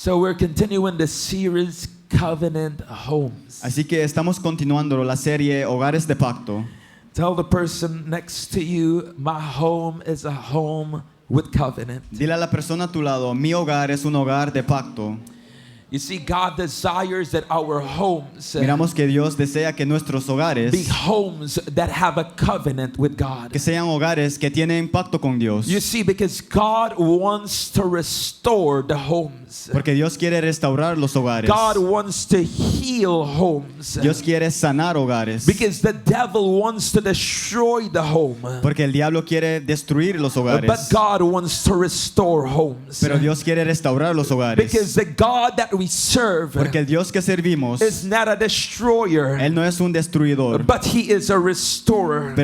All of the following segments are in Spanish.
So we're continuing the series Covenant Homes. Así que estamos continuando la serie Hogares de Pacto. Tell the person next to you, my home is a home with covenant. Dile a la persona a tu lado, mi hogar es un hogar de pacto. You see, God desires that our homes Miramos que Dios desea que nuestros hogares be homes that have a covenant with God. que sean hogares que tienen pacto con Dios. You see, because God wants to restore the homes. Porque Dios quiere restaurar los hogares. God wants to heal homes. Dios quiere sanar hogares. Because the devil wants to destroy the home. Porque el diablo quiere destruir los But hogares. God wants to restore homes. Pero Dios quiere restaurar los hogares. Because the God that we serve Porque el Dios que servimos, is not a destroyer, Él no es un destruidor, but He is a restorer.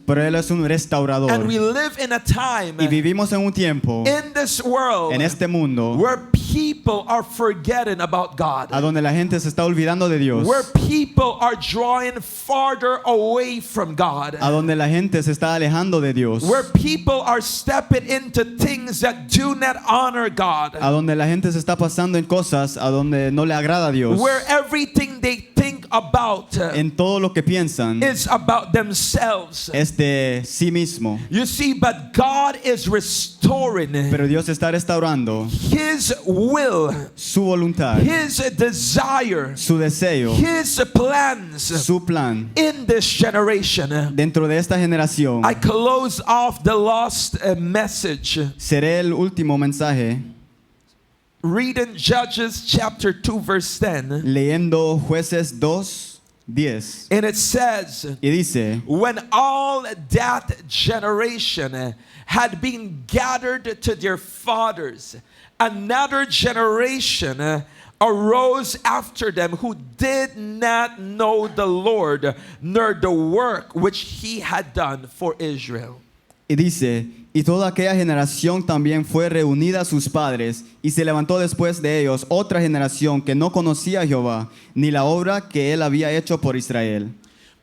pero Él es un restaurador. And we live in a time Y vivimos en un tiempo, in this world en este mundo, where people are forgetting about God. a donde la gente se está olvidando de Dios, Where people are drawing farther away from God. a donde la gente se está alejando de Dios, Where people are stepping into things that do not honor God. a donde la gente se está pasando en cosas a donde no le agrada a Dios, Where everything they think about en todo lo que piensan is about themselves. es de sí mismo. You see, but God is restoring Pero Dios está restaurando His will, su voluntad, His desire, su deseo, His plans su plan in this generation. dentro de esta generación. I close off the last message Seré el último mensaje reading Judges chapter 2 verse 10, leyendo Jueces 2:10 and it says, y dice: when all that generation had been gathered to their fathers, another generation arose after them who did not know the Lord, nor the work which He had done for Israel. Y dice: y toda aquella generación también fue reunida a sus padres, y se levantó después de ellos otra generación que no conocía a Jehová, ni la obra que él había hecho por Israel.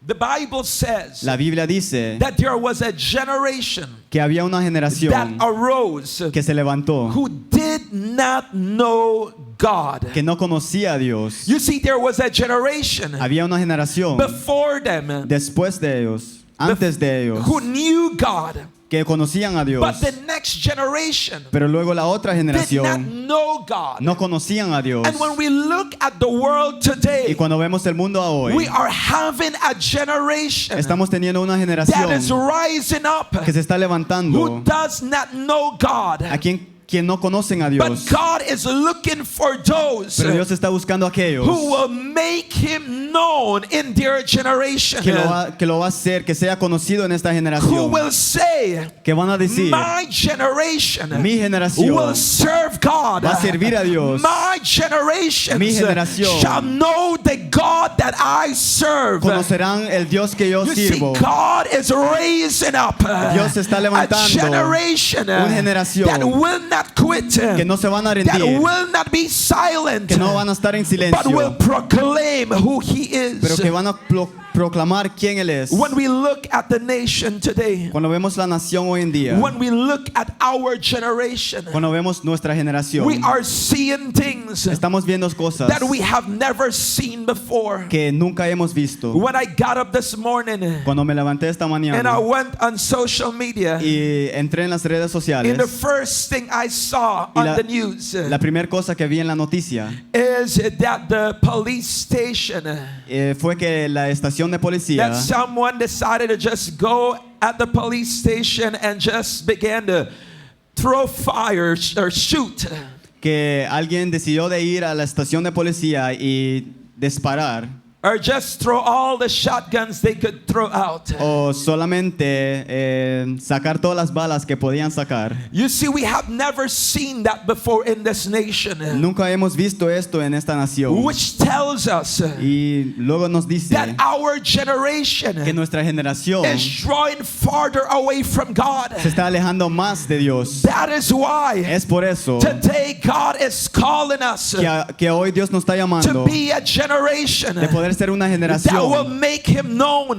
The Bible says La Biblia dice that there was a generation que había una that generación arose que se levantó, who did not know God. que no conocía a Dios. You see, there was a generation Había una generación before them después de ellos, antes de ellos, who knew God, que conocían a Dios. but the next generation Pero luego la otra did not generación know God. no conocían a Dios. And when we look at the world Y today, cuando vemos el mundo a we hoy, are having a generation estamos teniendo una that is generación rising up que se está who levantando, does not know God. a quien no conocen a But Dios. God is looking for those Pero Dios está buscando a aquellos who will make Him known in their generation. que lo va a hacer, que sea conocido en esta Who generación, will say, que van a decir: my generation mi generación will serve God. va a servir a Dios. My generation Mi generación shall know the God that I serve. Conocerán el Dios que yo You see, sirvo. God is raising up Dios está a levantando generation una generación that will not quit, que no se van a that rendir, will not be silent, que no van a estar en but will silencio, proclaim who He is. pero que van a proclamar quién Él es. When we look at the nation today, Cuando vemos la nación hoy en día, when we look at our generation, cuando vemos nuestra generación, we are seeing things estamos viendo cosas that we have never seen before. que nunca hemos visto. When I got up this morning Cuando me levanté esta and I mañana went on social media, y entré en las redes and the sociales, first thing I saw Y on the news la primera cosa que vi en la noticia is that the police station, fue que la estación de that policía, someone decided to just go at the police station and just began to throw fires or shoot. que alguien decidió de ir a la estación de policía y disparar, Or just throw all the shotguns they could throw out. o solamente sacar todas las balas que podían sacar. You see, we have never seen that before in this nation. Nunca hemos visto esto en esta nación. Which tells us Y luego nos dice that our que generation nuestra generación is drawing farther away from God. se está alejando más de Dios. That is why Es por eso today God is calling us que hoy Dios nos está to llamando be a generation de poder ser una that will generación make him known.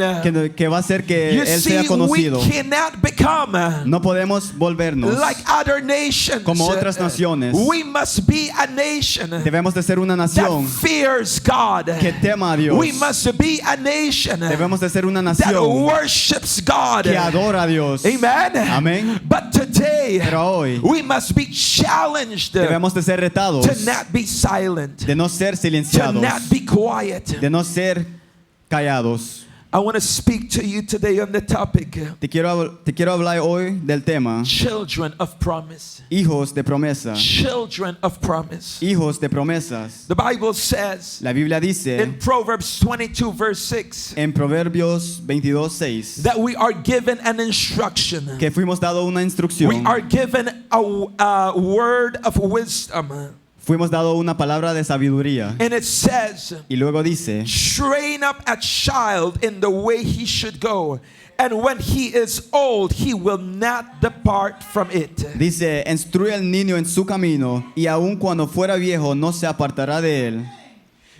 que va a hacer que You Él see, sea we conocido. cannot become No podemos volvernos like other nations. como otras naciones. We must be a nation Debemos de ser una that nación fears God. que tema a Dios. We must be a nation Debemos de ser una that nación worships God. que adora a Dios. Amen. Amén. But today, Pero hoy we must be challenged debemos de ser retados, to not be silent, de no ser to silenciados, not be quiet. de no ser callados. I want to speak to you today on the topic, Te quiero hablar hoy del tema children of promise. hijos de promesa. Children of promise. Hijos de promesas. The Bible says La Biblia dice in Proverbs 22 verse 6 en Proverbios 22:6 that we are given an instruction. que fuimos dado una We instrucción, are given a word of wisdom. fuimos dado una palabra de sabiduría. And it says, Y luego dice, train up a child in the way he should go, and when he is old, he will not depart from it. dice, instruye al niño en su camino y aun cuando fuera viejo no se apartará de él.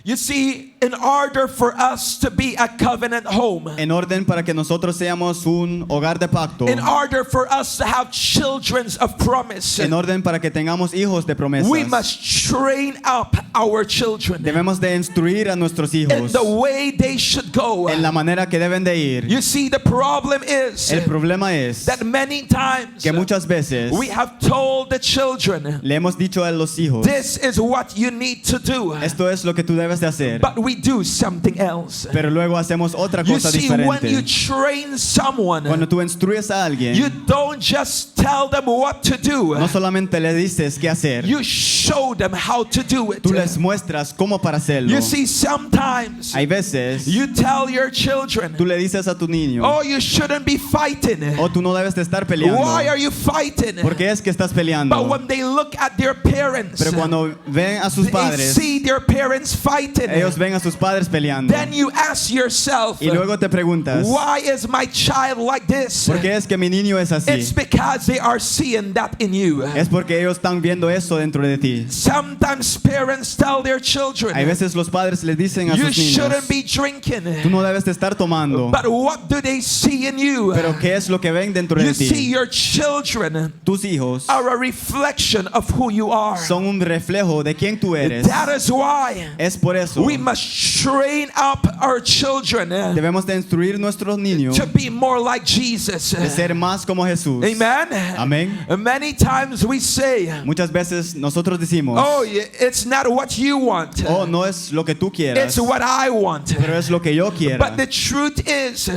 You see, in order for us to be a covenant home, En orden para que nosotros seamos un hogar de pacto, in order for us to have children of promise, en orden para que tengamos hijos de promesas, we must train up our children debemos de instruir a nuestros in hijos the way they should go. en la manera que deben de ir. You see, the problem is El problema es that many times que muchas veces we have told the children, le hemos dicho a los hijos, this is what you need to do, esto es lo que tú debes de hacer, but we do something else. pero luego hacemos otra You cosa see, when you diferente. train someone, Cuando tú instruyes a alguien, you don't just tell them what to do. no solamente le dices qué hacer, You show them how to do it. tú les muestras cómo para hacerlo. You see, sometimes Hay veces you tell your children, tú le dices a tu niño, oh, you shouldn't be fighting. oh, tú no debes de estar peleando. Why are you fighting? ¿Por qué es que estás But peleando? when they look at their parents, Pero cuando ven a sus they padres, see their parents fighting. ellos ven a sus padres peleando. Then you ask yourself, Y luego te preguntas, why is my child like this? ¿por qué es que mi niño es así? It's because they are seeing that in you. Es porque ellos están viendo eso dentro de ti. Sometimes parents tell their children, Hay veces los padres les dicen a you sus niños, shouldn't be drinking. tú no debes de estar tomando. But what do they see in you? Pero ¿qué es lo que ven dentro You de see, ti? your children Tus hijos are a reflection of who you are. son un reflejo de quién tú eres. That is why Es por eso we must train up our children debemos de instruir nuestros niños to be more like Jesus. de ser más como Jesús. Amen. Amén. Many times we say, Muchas veces nosotros decimos, oh, it's not what you want. oh, no es lo que tú quieras, It's what I want. pero es lo que yo quiera. But the truth is,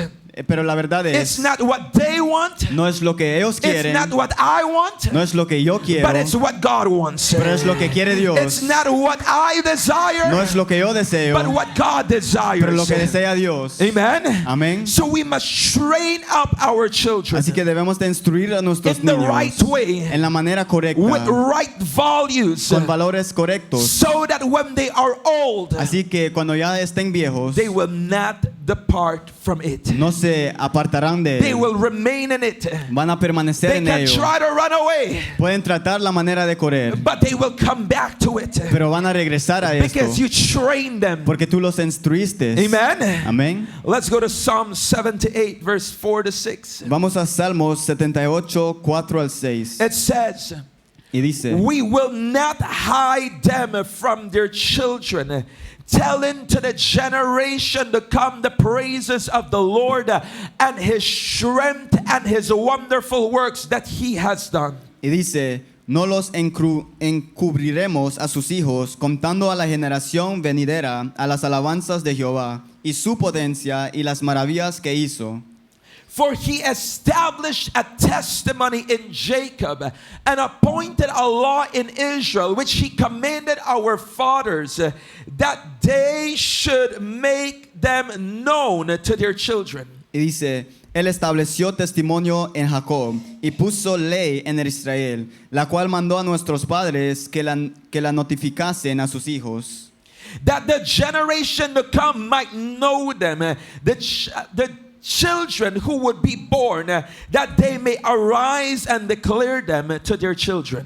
Pero la verdad it's es, not what they want. no es lo que ellos It's quieren, not what I want. no es lo que yo quiero, But it's what God wants. pero es lo que quiere Dios. It's not what I desire, No es lo que yo deseo, but what God pero lo que desires. desea Dios. Amen. Amén. So we must train up our children Así que debemos de instruir a nuestros in the niños right way, en la manera correcta, with right values, con valores correctos. so that when they are old, Así que cuando ya estén viejos, they will not depart from it. no se apartarán de They él. will remain in it. Van a permanecer They en can ello. try to run away, Pueden tratar la manera de correr, but they will come back to it pero van a regresar a esto because you train them. porque tú los instruiste. Amen. Amén. Let's go to Psalm 78, verse 4 to 6. Vamos a Salmos 78, 4 al 6. It says, Y dice, we will not hide them from their children, telling to the generation to come the praises of the Lord and his strength and his wonderful works that he has done. y dice, no los encubriremos a sus hijos, contando a la generación venidera a las alabanzas de Jehová y su potencia y las maravillas que hizo. For he established a testimony in Jacob and appointed a law in Israel, which he commanded our fathers, that they should make them known to their children. Y dice, él estableció testimonio en Jacob y puso ley en Israel, la cual mandó a nuestros padres que la notificasen a sus hijos, That the generation to come might know them, the children who would be born, that they may arise and declare them to their children.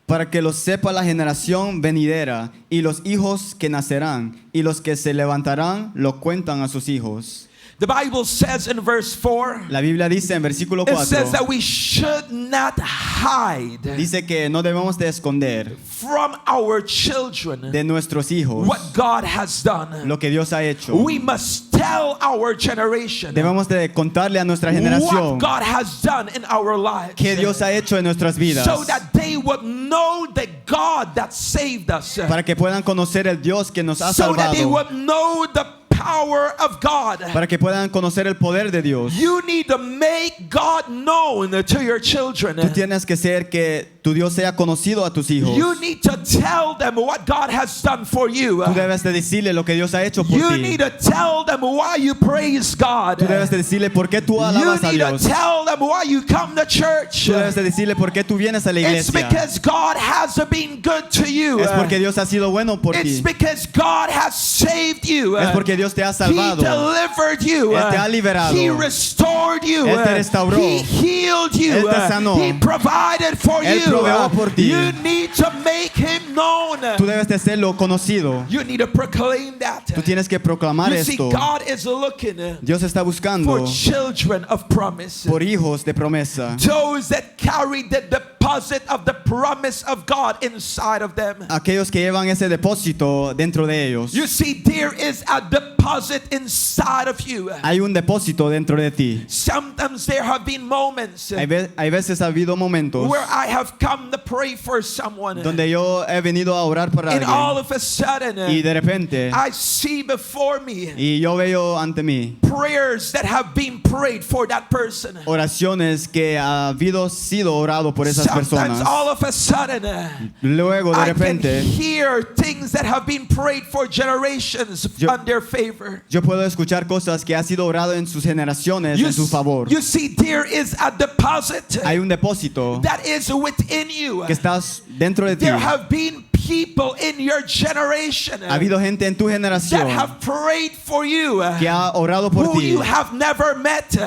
para que lo sepa la generación venidera y los hijos que nacerán, y los que se levantarán lo cuentan a sus hijos. The Bible says in verse 4, La Biblia dice en versículo it says 4, that we should not hide dice que no debemos de esconder from our children de nuestros hijos what God has done. lo que Dios ha hecho. We must tell our generation Debemos de contarle a nuestra what generación God has done in our lives, que Dios ha hecho en nuestras vidas, so that they would know the God that saved us, para que puedan conocer el Dios que nos ha so that they salvado, would know the power of God. para que puedan conocer el poder de Dios. You need to make God known to your children. Tú tienes que hacer que tu Dios sea conocido a tus hijos. You need to tell them what God has done for you. Tú debes de decirle lo que Dios ha hecho por You ti. need to tell them why you praise God. Tú debes de decirle por qué tú You alabas a need to Dios. tell them why you come to church. Tú debes de decirle por qué tú vienes a la It's iglesia. because God has been good to you. Es porque Dios ha sido bueno por It's ti. because God has saved you. Es porque Dios te ha He salvado. delivered you. Él te ha liberado. He restored you. Él te restauró. He healed you. Él te sanó. He provided for Él you. proveó por ti. You need to make him known. Tú debes de hacerlo conocido. You need to proclaim that. Tú tienes que proclamar You see, esto. God is looking Dios está for buscando children of promise. por hijos de promesa. Those that carry the deposit of the promise of God inside of them. Aquellos que llevan ese depósito dentro de ellos. You see, there is a deposit inside of you. Hay un depósito dentro de ti. Sometimes there have been moments Hay veces ha habido momentos where I have come to pray for someone, donde yo he venido a orar por and all alguien of a sudden y de repente I see before me y yo veo ante mí prayers that have been prayed for that person. oraciones que ha habido sido orado por esas Sometimes personas. all of a sudden Luego de I can repente hear things that have been prayed for generations Yo- on their favor. yo puedo escuchar cosas que ha sido orado en sus generaciones en su favor. You see, there is a deposit Hay un depósito that is within you. que está dentro de ti. There have been people in your generation Ha habido gente en tu that generación have prayed for you que ha orado por who ti, you have never met.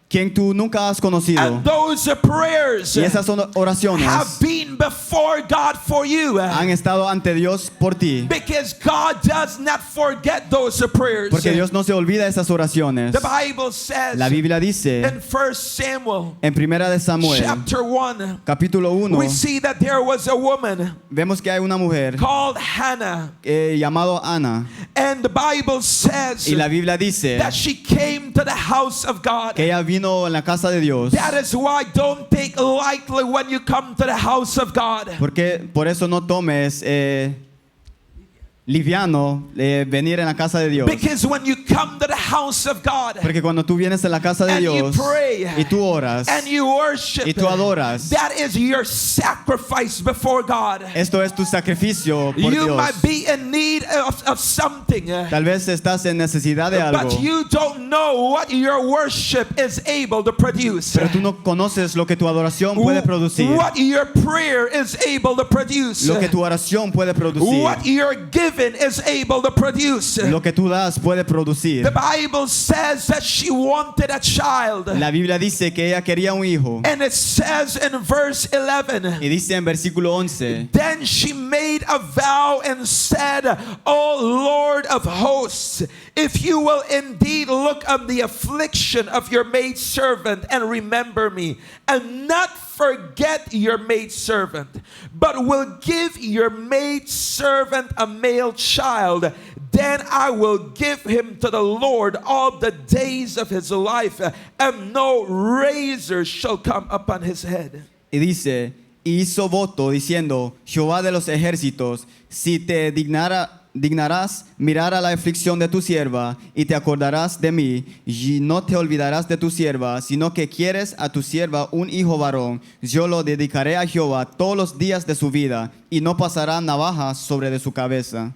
quien tú nunca has conocido. And those prayers Y esas son oraciones have been before God for you. han estado ante Dios por ti. Because God does not forget those prayers. Porque Dios no se olvida de esas oraciones. The Bible says La Biblia dice in 1 Samuel en Primera de Samuel, chapter 1, capítulo 1, we see that there was a woman vemos que hay una mujer called Hannah. llamado Ana. And the Bible says Y la Biblia dice that she came to the house of God. que ella vino en la casa de Dios. That is why don't take lightly when you come to the house of God. Porque por eso no tomes liviano venir en la casa de Dios. Because when you come to the house of God Porque cuando tú vienes a la casa de and you Dios pray y tú oras, and you worship, y tú adoras, that is your sacrifice before God. esto es tu sacrificio por You Dios. might be in need of something, Tal vez estás en necesidad de algo, but you don't know what your worship is able to produce. pero tú no conoces lo que tu adoración puede producir, What your prayer is able to produce. lo que tu oración puede producir, What your giving is able to produce. lo que tú das puede producir. The Bible says that she wanted a child. La Biblia dice que ella quería un hijo And it says in verse 11, y dice en versículo 11, then she made a vow and said, O Lord of hosts, if you will indeed look on the affliction of your maidservant and remember me, and not forget your maidservant, but will give your maidservant a male child, then I will give him to the Lord all the days of his life, and no razor shall come upon his head. y dice, y hizo voto diciendo, Jehová de los ejércitos, si te dignarás mirar a la aflicción de tu sierva y te acordarás de mí y no te olvidarás de tu sierva, sino que quieres a tu sierva un hijo varón, yo lo dedicaré a Jehová todos los días de su vida y no pasará navaja sobre de su cabeza.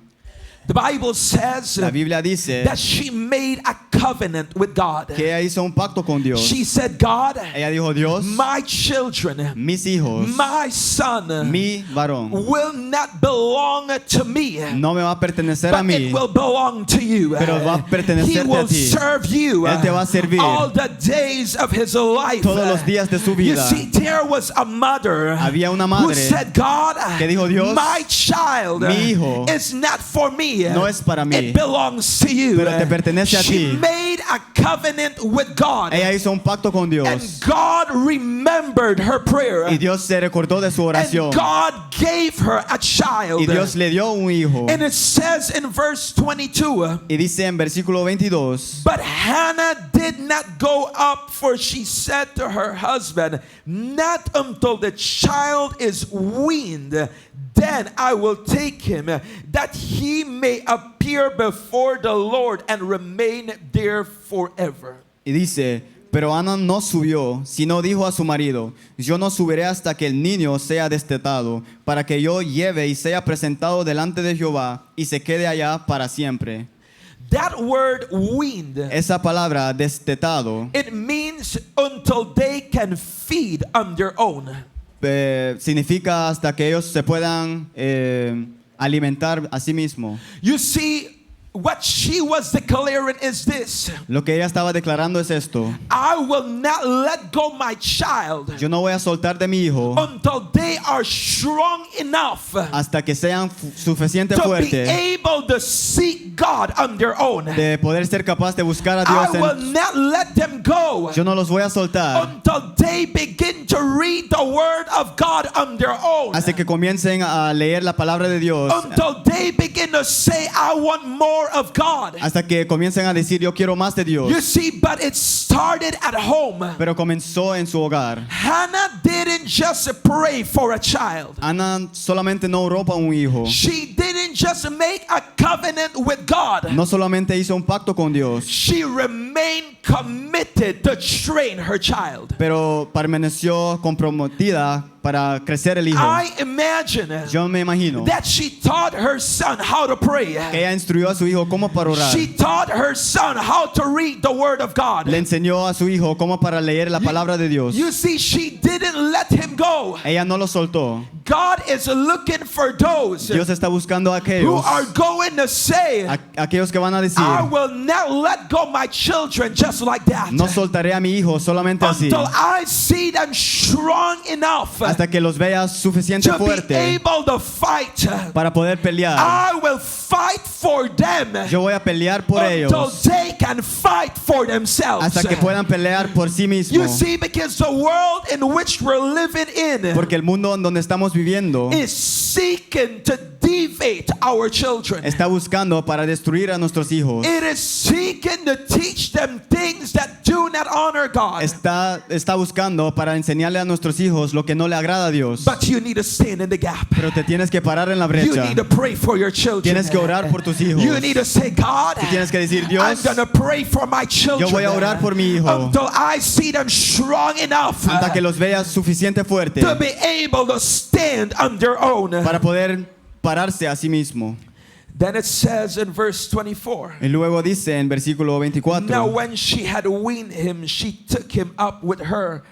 The Bible says La Biblia dice that she made a covenant with God. que ella hizo un pacto con Dios. She said, God, Ella dijo, Dios, my children, mis hijos, my son mi varón, will not belong to me, no me va a pertenecer a but mí, it will belong to you. pero va a He pertenecerte a will ti. serve you Él te va a servir all the days of his life. todos los días de su You vida. see, there was a mother Había una who madre said, God, que dijo, Dios, my child mi hijo is not for me. no es para mí, It belongs to you. pero te pertenece a She ti. made a covenant with God. Ella hizo un pacto con And Dios God remembered her prayer. y Dios se recordó de su oración And God gave her a child. y Dios le dio un hijo. And it says in verse 22, Y dice en versículo 22, but Hannah did not go up, for she said to her husband, not until the child is weaned, then I will take him, that he may appear before the Lord and remain there forever. y dice, pero Ana no subió, sino dijo a su marido, yo no subiré hasta que el niño sea destetado, para que yo lleve y sea presentado delante de Jehová y se quede allá para siempre. That word weaned, Esa palabra destetado it means until they can feed on their own. Significa hasta que ellos se puedan alimentar a sí mismos. You see, what she was declaring is this: Lo que ella estaba declarando es esto: I will not let go my child yo no voy a soltar de mi hijo until they are strong enough hasta que sean suficiente to be fuertes able to seek God on their own. de poder ser capaz de buscar a I Dios. will not let them go Yo no los voy a soltar until they begin to read the word of God on their own. hasta que comiencen a leer la palabra de Dios, Until they begin to say, I want more of God. hasta que comiencen a decir yo quiero más de Dios. You see, but it started at home. Pero comenzó en su hogar. Hannah didn't just pray for a child. Ana solamente no oró para un hijo, She didn't just make a covenant with God. no solamente hizo un pacto con Dios, She remained committed to train her child. pero permaneció comprometida para crecer el hijo. I imagine Yo me imagino that she taught her son how to pray. que ella instruyó a su hijo cómo para orar. She taught her son how to read the word of God. Le enseñó a su hijo cómo para leer la palabra de Dios. You see, she didn't let him go. Ella no lo soltó. God is looking for those Dios está buscando a who aquellos, are going to say, aquellos que van a decir, I will not let go my children just like that no soltaré a mi hijo solamente así, until I see them strong enough hasta que los vea suficiente to be fuerte able to fight. para poder pelear. I will fight for them Yo voy a pelear por until ellos they can fight for themselves. hasta que puedan pelear por sí You mismos. see, because the world in which we're living in Porque el mundo en donde estamos viviendo is seeking to deviate our children. está buscando para destruir a nuestros hijos. It is seeking to teach them things that do not honor God. Está buscando para enseñarle a nuestros hijos lo que no le agrada a Dios. But you need to stand in the gap. Pero te tienes que parar en la You brecha. need to pray for your children. Tienes que orar por tus hijos. You need to say, God, Tienes que decir, I'm Dios, going to pray for my children yo voy a orar por mi hijo until I see them strong enough hasta que los veas suficiente fuerte to be able to stand on their own. para poder pararse a sí mismo. Then it says in verse 24, Y luego dice en versículo 24, now when she had weaned him, she took him up with her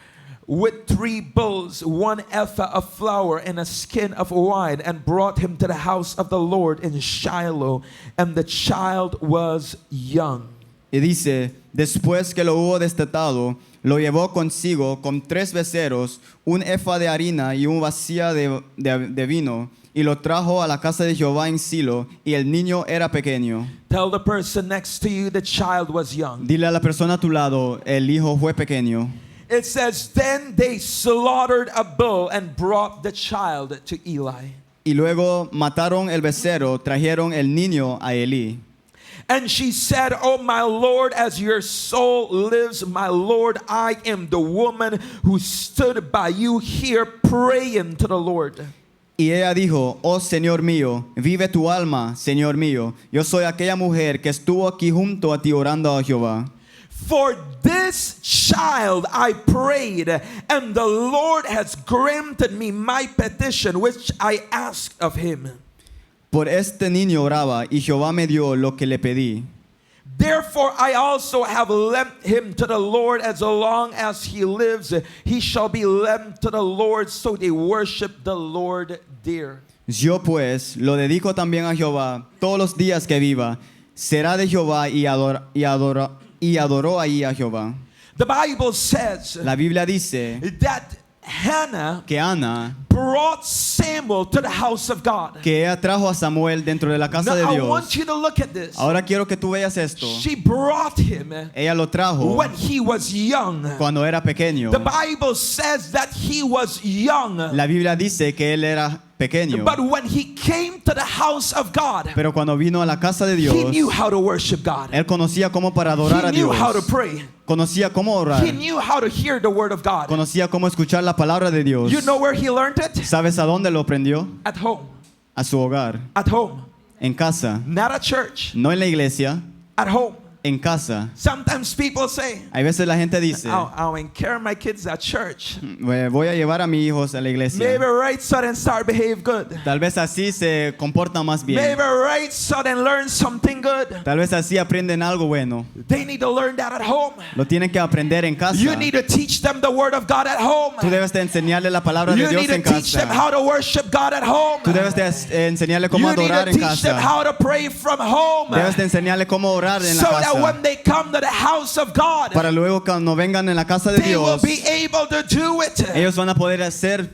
with 3 bulls, 1 ephah of flour, and a skin of wine, and brought him to the house of the Lord in Shiloh, and the child was young. y dice, después que lo hubo destetado, lo llevó consigo con 3 becerros, 1 efa de harina y 1 vasija de vino, y lo trajo a la casa de Jehová en Silo, y el niño era pequeño. Tell the person next to you the child was young. Dile a la persona a tu lado, el hijo fue pequeño. It says, then they slaughtered a bull and brought the child to Eli. Y luego mataron el becerro, trajeron el niño a Elí. And she said, oh my Lord, as your soul lives, my Lord, I am the woman who stood by you here praying to the Lord. Y ella dijo, oh Señor mío, vive tu alma, Señor mío. Yo soy aquella mujer que estuvo aquí junto a ti orando a Jehová. For this child I prayed, and the Lord has granted me my petition, which I asked of him. Por este niño oraba y Jehová me dio lo que le pedí. Therefore I also have lent him to the Lord. As long as he lives, he shall be lent to the Lord. So they worship the Lord dear. Yo pues lo dedico también a Jehová todos los días que viva. Será de Jehová y adoró ahí a Jehová. The Bible says La Biblia dice that Hannah que Ana, brought Samuel to the house of God. que ella trajo a Samuel dentro de la casa Now, de I Dios. want you to look at this. Ahora quiero que tú veas esto. She brought him Ella lo trajo when he was young. cuando era pequeño. The Bible says that he was young. La Biblia dice que él era pequeño. But when he came to the house of God, Pero cuando vino a la casa de he Dios, knew how to worship God. él conocía cómo para adorar He a knew Dios. how to pray. Conocía cómo orar. He knew how to hear the word of God. Conocía cómo escuchar la palabra de Dios. You know where he learned it? ¿Sabes a dónde lo aprendió? At home. A su hogar. At home. En casa. Not at church. No en la iglesia. At home. En casa. Sometimes people say, Hay veces la gente dice, I'll encourage my kids at church. voy a llevar a mis hijos a la iglesia. Maybe right so then start behave good. Tal vez así se comportan más bien. Maybe right so then learn something good. Tal vez así aprenden algo bueno. They need to learn that at home. Lo tienen que aprender en casa. You need to teach them the word of God at home. Tú debes de enseñarle la palabra de You Dios need to en teach them casa. how to worship God at home. Tú debes de enseñarle cómo You need adorar to en teach them casa. how to pray from home. Debes de enseñarle cómo orar en la So that casa. when they come to the house of God, Para luego cuando vengan en la casa de they will Dios, be able to do it. ellos van a poder hacer.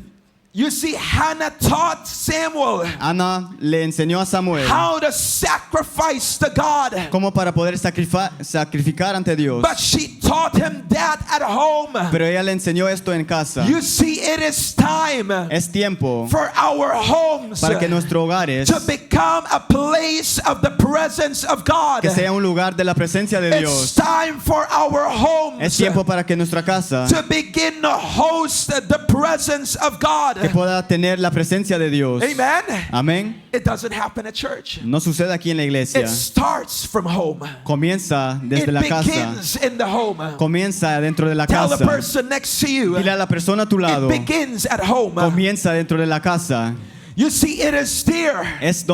You see, Hannah taught Samuel Ana le enseñó a Samuel how to sacrifice to God. cómo para poder sacrificar ante Dios. But she taught him that at home. Pero ella le enseñó esto en casa. You see, it is time Es tiempo for our homes para que nuestros hogares to become a place of the presence of God. que sea un lugar de la presencia de It's Dios. time for our Es homes tiempo para que nuestra casa to begin to host the presence of God. que pueda tener la presencia de Dios. Amen. Amén. It doesn't happen at church. No sucede aquí en la iglesia. It starts from home. Comienza desde It la casa. begins in the home. Comienza dentro de la Tell the casa. person next to you, Dile a la persona a tu lado. it begins at home. Comienza dentro de la casa. You see, it is there Es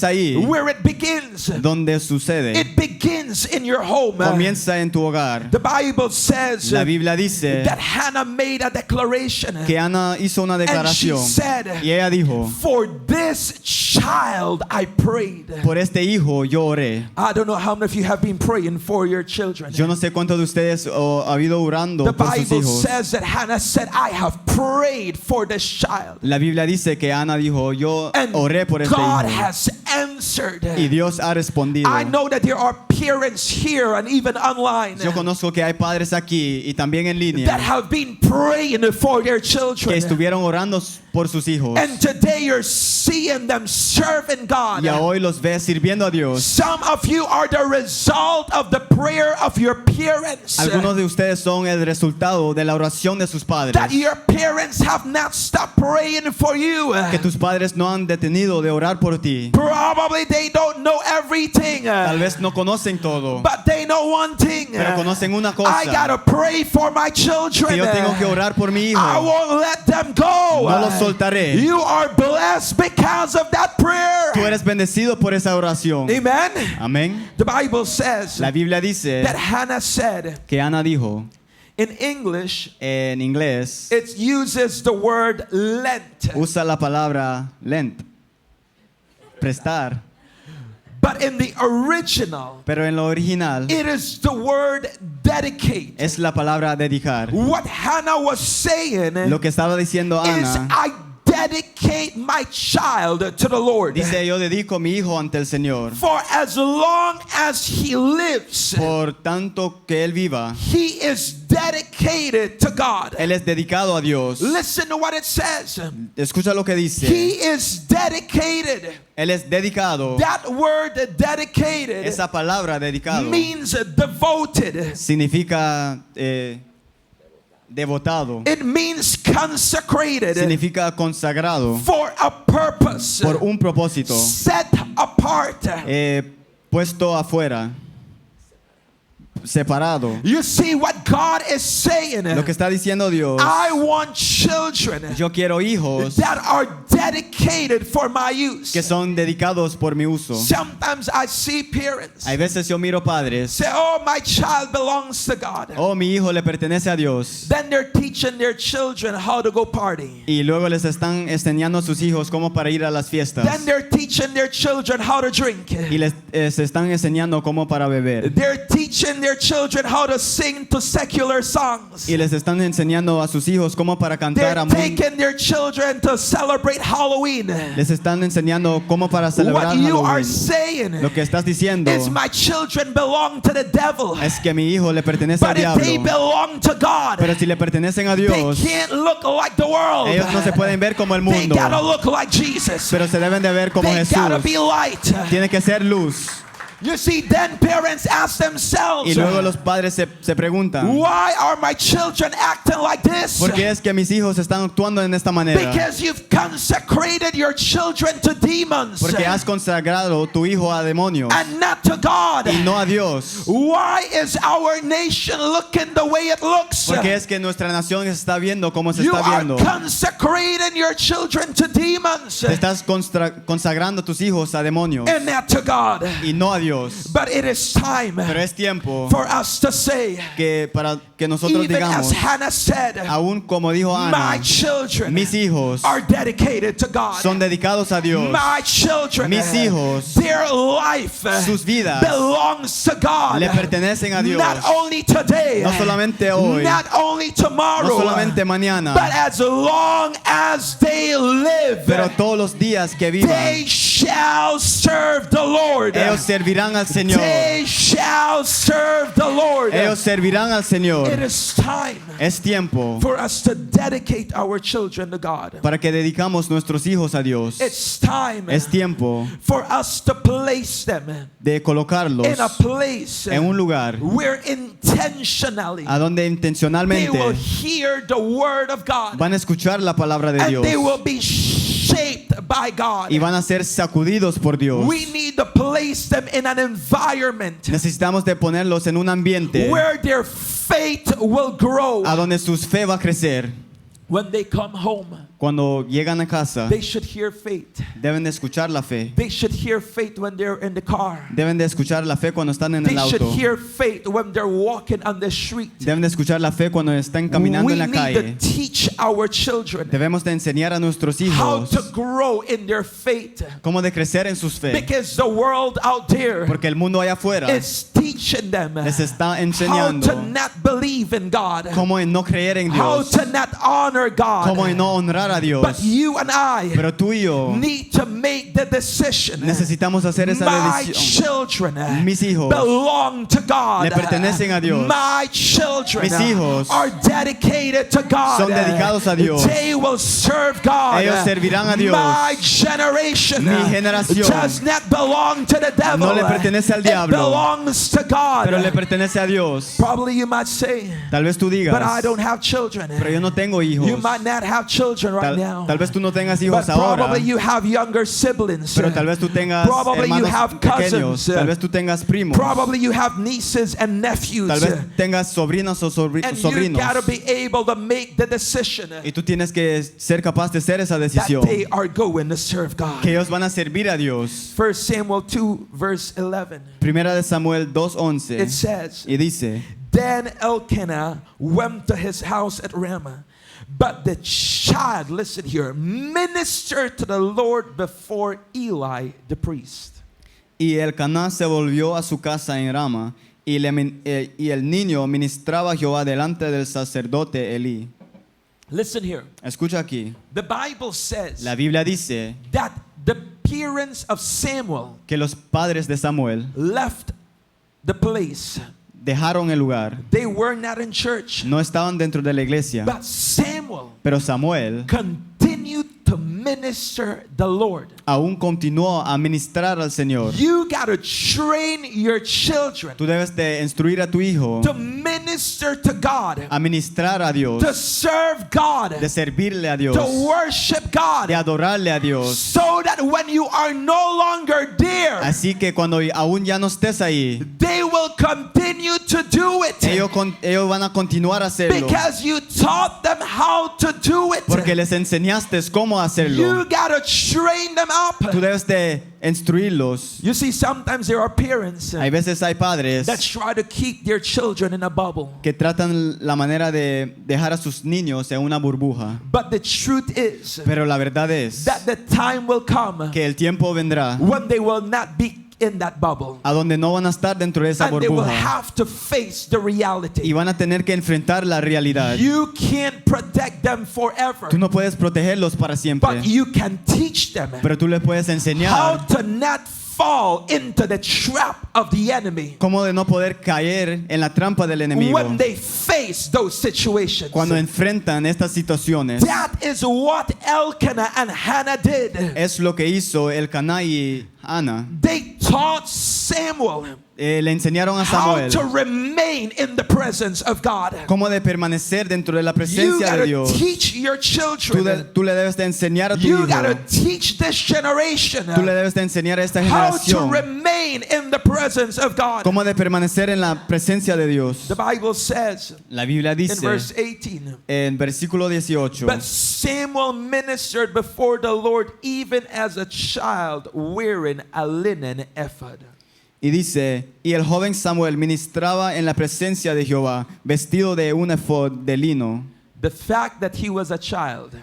ahí where it begins. donde sucede. It begins in your home. Comienza en tu hogar. The Bible says La Biblia dice that Hannah made a declaration. que Ana hizo una And she declaración said, y ella dijo, for this child I prayed. por este hijo yo oré. I don't know how many of you have been praying for your children. Yo no sé cuántos de ustedes ha habido orando The por sus Bible hijos. says that Hannah said, I have prayed for this child. La Biblia dice que Ana dijo, yo And oré por este God hijo. has answered. Y Dios ha respondido. I know that there are parents here and even online Yo conozco que hay padres aquí y también en línea that have been praying for their que children. estuvieron orando por sus hijos. And today you're seeing them serving God. Y a hoy los ves sirviendo a Dios. Some of you are the result of the prayer of your parents. Algunos de ustedes son el resultado de la oración de sus padres. That your parents have not stopped praying for you. Que tus padres no han detenido de orar por ti. Probably they don't know everything. Tal vez no conocen todo, But they know one thing. pero conocen una cosa. I gotta pray for my children. Que yo tengo que orar por mi hijo. I won't let them go. No los soltaré. You are blessed because of that prayer. Tú eres bendecido por esa oración. Amen. Amén. The Bible says La Biblia dice that Hannah said, que Ana dijo in English, en inglés, it uses the word lent. usa la palabra lent, prestar. But in the original, Pero en lo original it is the word dedicate. es la palabra dedicar. What Hannah was saying Lo que estaba diciendo is, Ana, I dedicate my child to the Lord. dice, yo dedico a mi hijo ante el Señor. For as long as he lives, Por tanto que él viva, he is dedicated to God. él es dedicado a Dios. Listen to what it says. Escucha lo que dice. He is dedicated. Él es dedicado. That word dedicated Esa palabra dedicado means devoted. significa devotado. It means consecrated Significa consagrado for a purpose, por un propósito, set apart. puesto afuera, separado. You see what God is saying? Lo que está diciendo Dios, I want children yo quiero hijos that are dedicated dedicated for my use. que son dedicados por mi uso. Sometimes I see parents Hay veces yo miro padres, say, oh, my child belongs to God. oh, mi hijo le pertenece a Dios. Then they're teaching their children how to go party. Y luego les están enseñando a sus hijos cómo para ir a las fiestas. Then they're teaching their children how to drink. Y les se están enseñando cómo para beber. They're teaching their children how to sing to secular songs. Y les están enseñando a sus hijos cómo para cantar They're a taking their children to celebrate Halloween. les están enseñando cómo para celebrar What you are Halloween. saying Lo que estás diciendo is my children belong to the devil. es que mi hijo le pertenece al But if they diablo. belong to God, Pero si le pertenecen a they Dios, can't look like the world. ellos no se pueden ver como el They mundo, gotta look like Jesus. pero se deben de ver como They gotta Jesús. be light. Tiene que ser luz. You see, then parents ask themselves, Y luego los padres se preguntan, why are my children acting like this? ¿por qué es que mis hijos están actuando en esta manera? Because you've consecrated your children to demons Porque has consagrado tu hijo a demonios and not to God. y no a Dios. Why is our nation looking the way it looks? Porque es que nuestra nación se está viendo como se You está are viendo. consecrating your children to demons Te estás consagrando a tus hijos a demonios and not to God. y no a Dios. But it is time Pero es tiempo for us to say, que para que nosotros even as digamos, Hannah said, aún como dijo my Ana, children mis hijos are dedicated to God. son dedicados a Dios. My children, Mis hijos, their life sus vidas belongs to God. le pertenecen a Dios. Not only today, No solamente hoy, not only tomorrow, no solamente mañana, but as long as they live, pero todos los días que they vivan, shall serve the Lord. ellos servirán al Señor. They shall serve the Lord. Ellos servirán al Señor. It is time Es tiempo for us to dedicate our children to God. para que dedicamos nuestros hijos a Dios. It's time Es tiempo for us to place them de colocarlos in a place en un lugar where intentionally a donde they will intencionalmente hear the word of God van a escuchar la palabra de and Dios they will be shaped by God. y van a ser sacudidos por Dios. We need to place them in an environment Necesitamos de ponerlos en un ambiente where their faith will grow. a donde su fe va a crecer. When they come home, Cuando llegan a casa, they should hear faith. deben de escuchar la fe. They should hear faith when they're in the car. Deben de escuchar la fe cuando están en They el should auto. hear faith when they're walking on the street. Deben de escuchar la fe cuando están caminando We en la need to calle. teach our children Debemos de enseñar a nuestros how hijos to grow in their faith. cómo de crecer en sus fe. Because the world out there Porque el mundo allá afuera is teaching them les está how enseñando to not believe in God, cómo en no creer en how Dios, to not honor cómo en God. no honrar a Dios. But you and I Pero tú y yo need to make the decision. necesitamos hacer esa My decisión. children Mis hijos belong to God. le pertenecen a Dios. My children Mis hijos are dedicated to God. son dedicados a Dios. They will serve God. Ellos servirán a Dios. My generation Mi generación does not belong to the devil. no le pertenece al It diablo, belongs to God. pero le pertenece a Dios. Probably you might say, Tal vez tú digas, but I don't have children. pero yo no tengo hijos. You might not have children right now. Tal vez tú no tengas hijos But ahora, probably you have younger siblings. pero tal vez tú tengas Probably you hermanos have pequeños. cousins. Tal vez tú tengas primos. Probably you have nieces and nephews. Tal vez tengas sobrinas o And you sobrinos. gotta be able to make the decision Y tú tienes que ser capaz de hacer esa that decisión. they are going to serve God. Que ellos van a servir a Dios. 1 Samuel 2 verse 11. Primera de Samuel It 2:11. says, Y dice, Then Elkanah went to his house at Ramah. But the child, listen here, ministered to the Lord before Eli the priest. y Elcaná se volvió a su casa en Rama, y el niño ministraba a Jehová delante del sacerdote Elí. Listen here. Escucha aquí. The Bible says La Biblia dice that the parents of Samuel que los padres de Samuel left the place. dejaron el lugar. They were not in church. No estaban dentro de la iglesia. But Samuel Pero Samuel continued to minister the Lord. aún continuó a ministrar al Señor. You got to train your children Tú debes de instruir a tu hijo to minister to God, a ministrar a Dios, to serve God, de servirle a Dios, to worship God, de adorarle a Dios. so that when you are no longer there, Así que cuando aún ya no estés ahí, they will continue to do it. ellos van a continuar a hacerlo. Because you taught them how to do it. Porque les enseñaste cómo hacerlo. You gotta train them up. Tú debes de instruirlos. You see, sometimes there are parents Hay veces hay padres that try to keep their children in a bubble. que tratan la manera de dejar a sus niños en una burbuja. But the truth is Pero la verdad es that the time will come que el tiempo vendrá when they will not be in that bubble. a donde no van a estar dentro de esa And they will burbuja have to face the y reality. van a tener que enfrentar la realidad. You can't protect them forever, Tú no puedes protegerlos para siempre, but you can teach them pero tú les puedes how enseñar to not fall into the trap of the enemy cómo de no poder caer en la trampa del enemigo when they face those situations. cuando enfrentan estas situaciones. That is what Elkanah and Hannah did. Es lo que hizo Elcaná y Ana. They taught Samuel Le enseñaron a how Samuel to remain in the presence of God. cómo de permanecer dentro de la You presencia de gotta Dios. teach your children. Tú le debes de enseñar a tu You hijo. gotta teach this generation Tú le debes de enseñar a esta how to generación remain in the presence of God. cómo de permanecer en la presencia de Dios. The Bible says La Biblia in dice verse 18, en versículo 18, but Samuel ministered before the Lord even as a child wearing a linen ephod. y dice, y el joven Samuel ministraba en la presencia de Jehová, vestido de un efod de lino. The fact that he was a child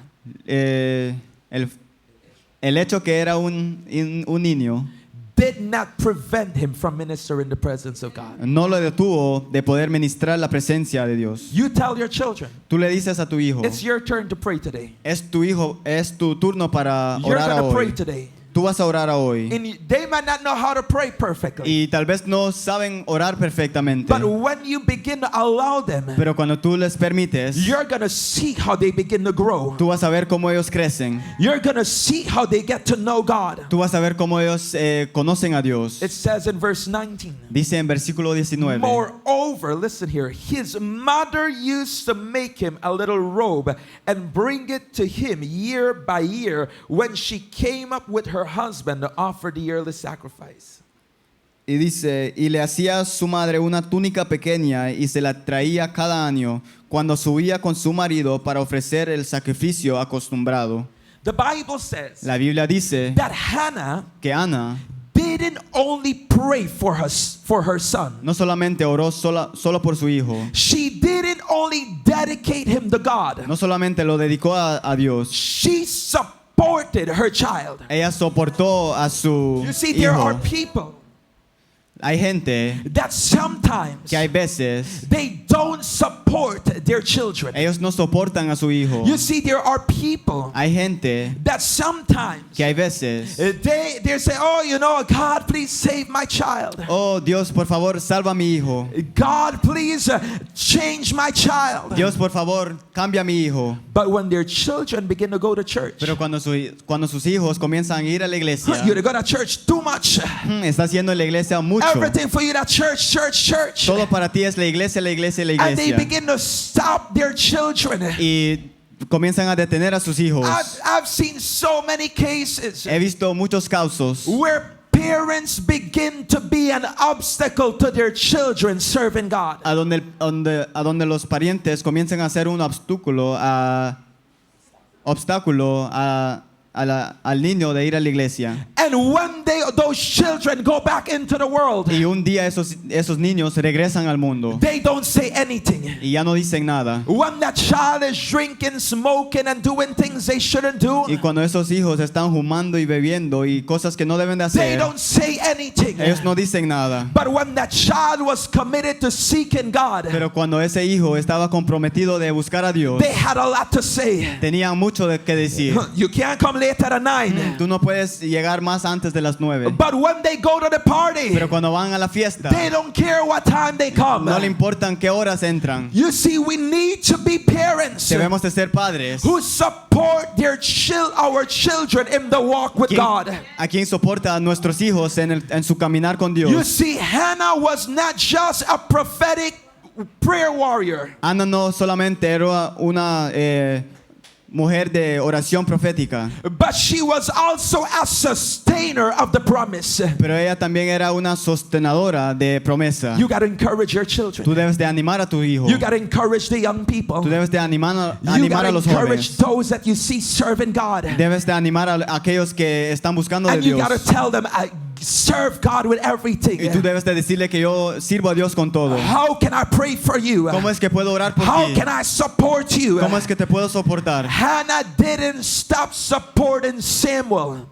El hecho que era un niño did not prevent him from ministering in the presence of God. no lo detuvo de poder ministrar la presencia de Dios. You tell your children, Tú le dices a tu hijo, it's your turn to pray today. es tu turno para You're orar going to pray hoy. today. Tú vas a orar hoy. And they might not know how to pray perfectly. Y tal vez no saben orar perfectamente. But when you begin to allow them, Pero cuando tú les permites, you're going to see how they begin to grow. tú vas a ver cómo ellos crecen. You're going to see how they get to know God. Tú vas a ver cómo ellos conocen a Dios. It says in verse 19, Dice en versículo 19. moreover, listen here, his mother used to make him a little robe and bring it to him year by year when she came up with her husband to offer the yearly sacrifice. Y dice, y le hacía a su madre una túnica pequeña y se la traía cada año cuando subía con su marido para ofrecer el sacrificio acostumbrado. The Bible says La Biblia dice that Hannah que Ana didn't only pray for her son. no solamente oró solo por su hijo, She didn't only dedicate him to God. no solamente lo dedicó a Dios, She supported her child. ella soportó a su You see, there are hijo. people Hay gente that sometimes que hay veces they don't support their children. ellos no soportan a su hijo. You see, there are people Hay gente that sometimes que hay veces, they say, oh, you know, God, please save my child. oh Dios, por favor, salva a mi hijo. God, please change my child. Dios, por favor, cambia a mi hijo. But when their children begin to go to church, Pero cuando sus hijos comienzan a ir a la iglesia, you're going to church too much. está haciendo en la iglesia mucho. Everything for you that church. Todo para ti es la iglesia, la iglesia, la And they iglesia. begin to stop their children. Y comienzan a detener a sus hijos. I've seen so many cases He visto muchos casos where parents begin to be an obstacle to their children serving God. a donde los parientes comienzan a ser un obstáculo al niño de ir a la iglesia. And one day those children go back into the world. Y un día esos niños regresan al mundo They don't say anything. y ya no dicen nada. When that child is drinking, smoking, and doing things they shouldn't do, Y cuando esos hijos están fumando y bebiendo y cosas que no deben de they hacer, don't say anything. ellos no dicen nada. But when that child was committed to seeking God, Pero cuando ese hijo estaba comprometido de buscar a Dios, they had a lot to say. tenían mucho de que decir. You can't come late at 9. Tú no puedes llegar más antes de las 9. But when they go to the party, Pero cuando van a la fiesta, they don't care what time they come. no le importan qué horas entran. You see, we need to be parents Debemos de ser padres who support our children in the walk with God. a quien soporta a nuestros hijos en su caminar con You Dios. see, Hannah was not just a prophetic prayer warrior. Ana no solamente era mujer de oración profética, but she was also a sustainer of the promise. pero ella también era una sostenedora de promesa. You got to encourage your Tú children. debes de animar a tu hijo. You got to encourage the young people. Tú debes de animar You got a to los encourage jóvenes. those that you see serving God. Debes de animar a aquellos que están buscando de And you Dios. got to tell them, I serve God with everything. Y tú debes de decirle que yo sirvo a Dios con todo. How can I pray for you? ¿Cómo es que puedo orar por How ti? can I support you? ¿Cómo es que te puedo soportar? Hannah didn't stop supporting Samuel.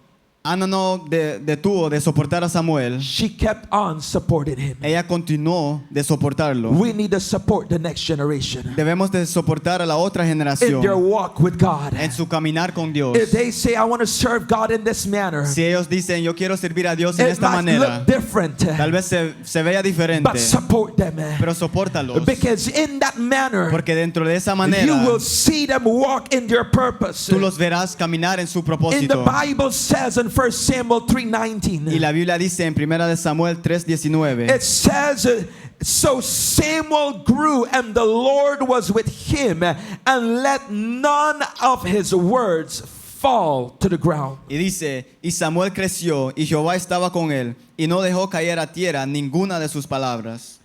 Ana no detuvo de soportar a Samuel. She kept on supporting him. Ella continuó de soportarlo. We need to support the next generation Debemos de soportar a la otra in their generación walk with God. en su caminar con Dios. If they say, I want to serve God in this manner, Si ellos dicen, yo quiero servir a Dios en it esta might manera, look different, tal vez se vea diferente, but support them. pero sopórtalos. Because in that manner, Porque dentro de esa you manera, will see them walk in their purpose. tú los verás caminar en su In the propósito. Bible says in 1 Samuel Y 3:19, la Biblia dice en 1 de Samuel 3:19, it says, so Samuel grew and the Lord was with him and let none of his words fall to the ground. y dice, y Samuel creció y Jehová estaba con él y no dejó caer a tierra ninguna de sus palabras.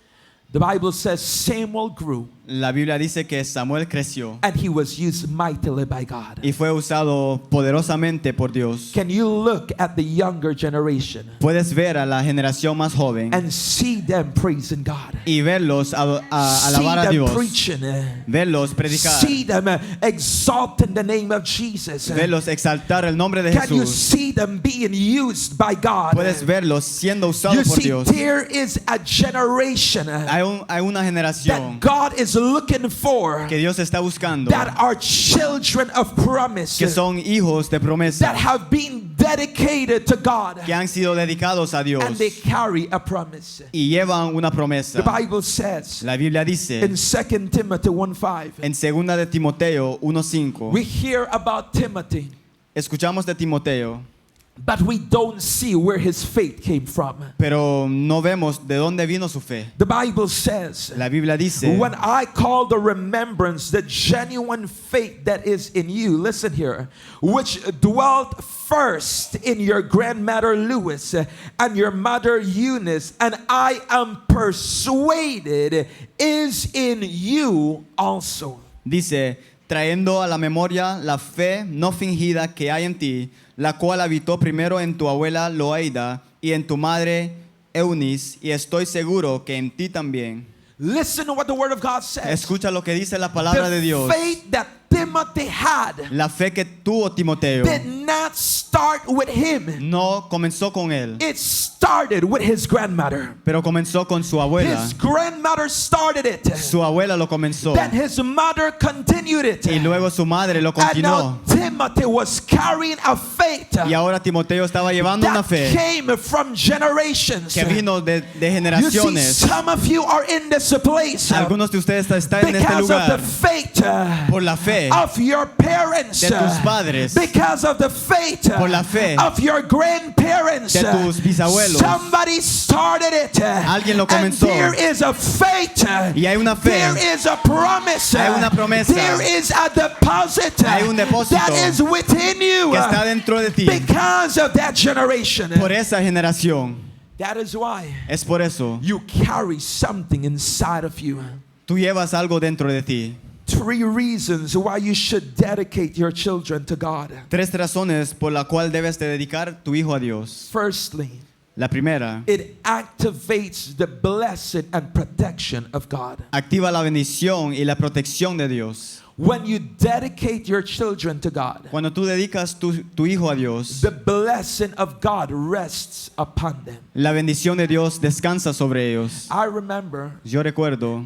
The Bible says Samuel grew La Biblia dice que Samuel creció and he was used mightily by God. y fue usado poderosamente por Dios. Can you look at the younger generation Puedes ver a la generación más joven and see them praising God? y verlos See alabar a them Dios, preaching. verlos predicar, See them exalting the name of Jesus. verlos exaltar el nombre de Can you Jesús. see them being used by God? Puedes verlos siendo You usados por see, Dios. there is a generation Hay una generación that God is looking for, que Dios está buscando, that are children of promise, que son hijos de that promesa, have been dedicated to God, que han sido dedicados a Dios and they carry a promise. y llevan una The promesa. Bible says La Biblia in dice 2 Timothy 1:5, en 2 de Timoteo 1:5, we hear about Timothy, escuchamos de Timoteo, but we don't see where his faith came from. pero no vemos de dónde vino su fe. The Bible says, La Biblia dice, when I call the remembrance the genuine faith that is in you, listen here, which dwelt first in your grandmother Lois and your mother Eunice, and I am persuaded is in you also. dice, trayendo a la memoria la fe no fingida que hay en ti, la cual habitó primero en tu abuela Loaida y en tu madre Eunice, y estoy seguro que en ti también. Listen to what the word of God says. Escucha lo que dice la palabra de The Dios. faith that Timothy had La fe que tuvo Timoteo did not start with him. no comenzó con él, It started with his grandmother. pero comenzó con su abuela. His grandmother started it. Su abuela lo comenzó Then his mother continued it. y luego su madre lo And now continuó. Timothy was carrying a faith Y ahora Timoteo estaba llevando una that fe came from generations. que vino de You see, generaciones. some of you are in this place Algunos de ustedes están en este because of the lugar faith por la fe of your parents, de tus padres, because of the faith por la fe of your grandparents. de tus bisabuelos. Somebody started it. Alguien lo And comenzó. there is a faith. Y hay una fe. There is a promise. Hay una promesa. There is a deposit Hay un depósito that is within you que está dentro de ti because of that generation. por esa generación. That is why Es por eso you carry something inside of you. tú llevas algo dentro de ti. 3 reasons why you should dedicate your children to God. 3 razones por la cual debes de dedicar tu hijo a Dios. Firstly, La primera, it activates the blessing and protection of God. activa la bendición y la protección de Dios. When you dedicate your children to God, Cuando tú dedicas tu hijo a Dios, the blessing of God rests upon them. la bendición de Dios descansa sobre ellos. I remember Yo recuerdo,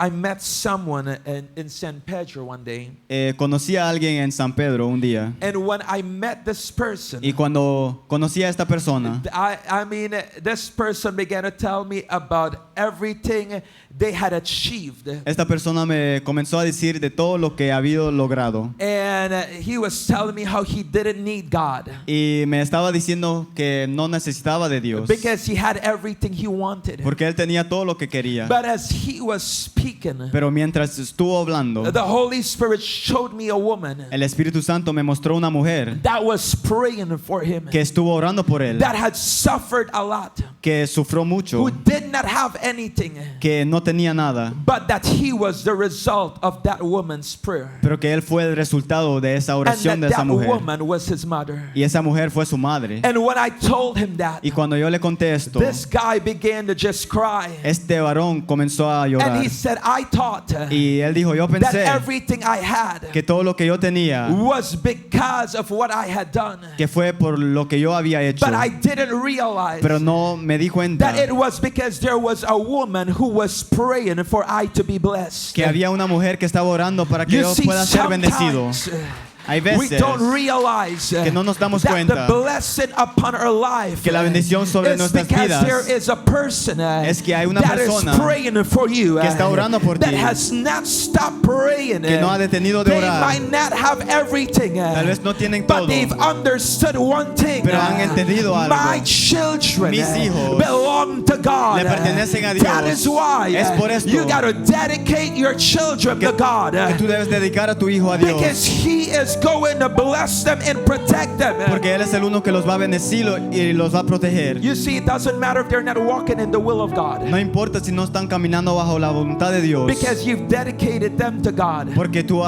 I met someone in San Pedro one day, conocí a alguien en San Pedro un día. and when I met this person, Y cuando conocí a esta persona, I mean, this person began to tell me about everything they had achieved. esta persona me comenzó a decir de todo lo que había logrado. And he was telling me how he didn't need God Y me estaba diciendo que no necesitaba de Dios, because he had everything he wanted. porque él tenía todo lo que quería. But as he was speaking speaking, Pero mientras estuvo hablando, the Holy Spirit showed me a woman el Espíritu Santo me mostró una mujer that was praying for him, que estuvo orando por él, that had suffered a lot, que sufrió mucho, who did not have anything, que no tenía nada, but that he was the result of that woman's prayer. pero que él fue el resultado de esa And oración de that esa mujer. woman was his mother. Y esa mujer fue su madre. And when I told him that, Y cuando yo le conté esto, this guy began to just cry. este varón comenzó a And llorar. he said, I thought Y él dijo, yo that pensé everything I had que todo lo que yo tenía, was because of what I had done. que fue por lo que yo había hecho, But I didn't realize pero no me di cuenta that it was because there was a woman who was praying for I to be blessed. que había una mujer que estaba orando para que You yo see, pueda ser bendecido. sometimes Hay we veces don't realize que no nos damos that cuenta the blessing upon our life que la bendición sobre is nuestras because vidas there is a person es que hay una that is persona praying for you, que está orando por that ti, has not stopped praying. que no ha detenido de They orar. might not have everything, Tal vez no tienen but todo, they've understood one thing. pero han entendido algo. My children Mis hijos belong to God. le pertenecen a Dios. That is why Es por esto you got to dedicate your children to God. que tú debes dedicar a tu hijo a Dios, Because He is going to bless them and protect them. porque Él es el uno que los va a bendecir y los va a proteger. You see, it doesn't matter if they're not walking in the will of God. No importa si no están caminando bajo la voluntad de Dios, Because you've dedicated them to God. porque tú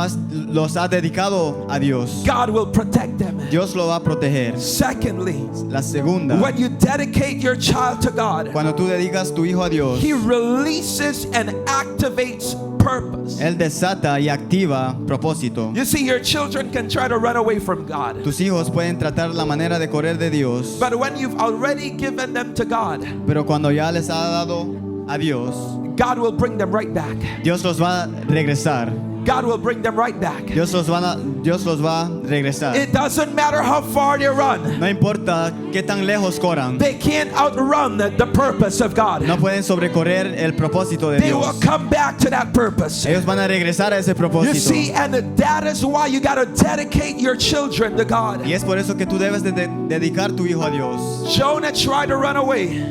los has dedicado a Dios. God will protect them. Dios lo va a proteger. Secondly, La segunda, when you dedicate your child to God, cuando tú dedicas tu hijo a Dios, He releases and activates purpose. Él desata y activa propósito. You see, your children can try to run away from God. Tus hijos pueden tratar la manera de correr de Dios, But when you've already given them to God, pero cuando ya les ha dado a Dios, God will bring them right back. Dios los va a regresar. God will bring them right back. Dios los va a regresar. It doesn't matter how far they run. No importa qué tan lejos corran, They can't outrun the purpose of God. no pueden sobrecorrer el propósito de They will Dios. come back to that purpose. Ellos van a regresar a ese You propósito. see, and that is why you got to dedicate your children to God. Y es por eso que tú debes de dedicar tu hijo a Dios. Jonah tried to run away,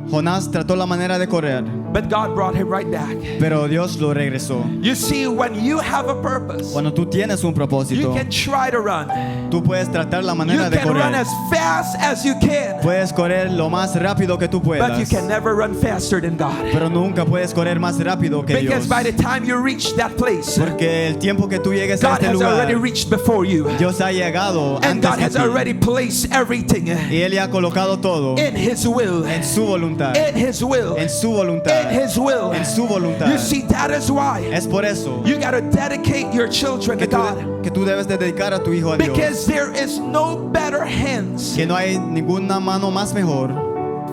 Jonás trató la manera de correr, but God brought him right back. pero Dios lo regresó. You see, when you have a purpose, Cuando tú tienes un you propósito, can try to run. tú puedes tratar la You manera de can run correr. as fast as you can, Puedes correr lo más rápido que tú but you puedas, can never run faster than God. pero nunca puedes correr más rápido que Because Dios. by the time you reach that place, Porque el tiempo que tú llegues a God este has already lugar, reached before you. Dios ha llegado And antes God que has ti. already placed everything Y Él ya ha colocado todo in His will. en su voluntad. In His will. En su In voluntad. His will. En su voluntad. You see, that is why Es por eso you got to dedicate your children to que God. que tú debes de dedicar a tu hijo a Dios. Because there is no better hands Que no hay ninguna mano más mejor